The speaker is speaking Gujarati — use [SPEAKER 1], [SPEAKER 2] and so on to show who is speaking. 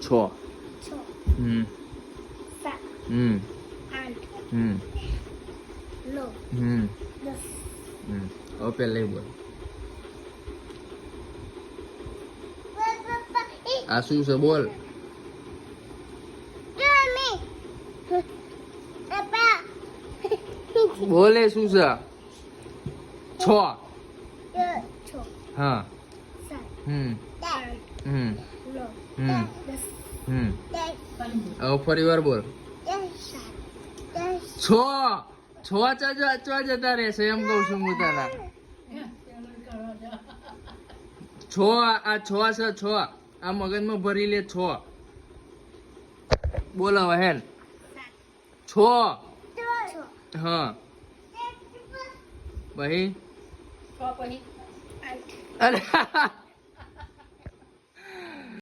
[SPEAKER 1] છ
[SPEAKER 2] 6
[SPEAKER 1] હમ
[SPEAKER 2] 7
[SPEAKER 1] હમ
[SPEAKER 2] 8
[SPEAKER 1] હમ
[SPEAKER 2] 9
[SPEAKER 1] હમ
[SPEAKER 2] 10
[SPEAKER 1] હમ હવે પેલા બોલ આ શું છે બોલ બોલે શું છે 6 હા
[SPEAKER 2] 7
[SPEAKER 1] હમ
[SPEAKER 2] 8
[SPEAKER 1] હમ
[SPEAKER 2] 9
[SPEAKER 1] હમ
[SPEAKER 2] 10
[SPEAKER 1] હમ હવે ફરી વાર બોલ
[SPEAKER 2] 10
[SPEAKER 1] છ જતા રહેશે એમ કઉ છું હું તને આ છ છે 6 આ મગજમાં ભરી લે 6 બોલ હવે હેન 6 હા ભાઈ
[SPEAKER 2] 8
[SPEAKER 1] અરે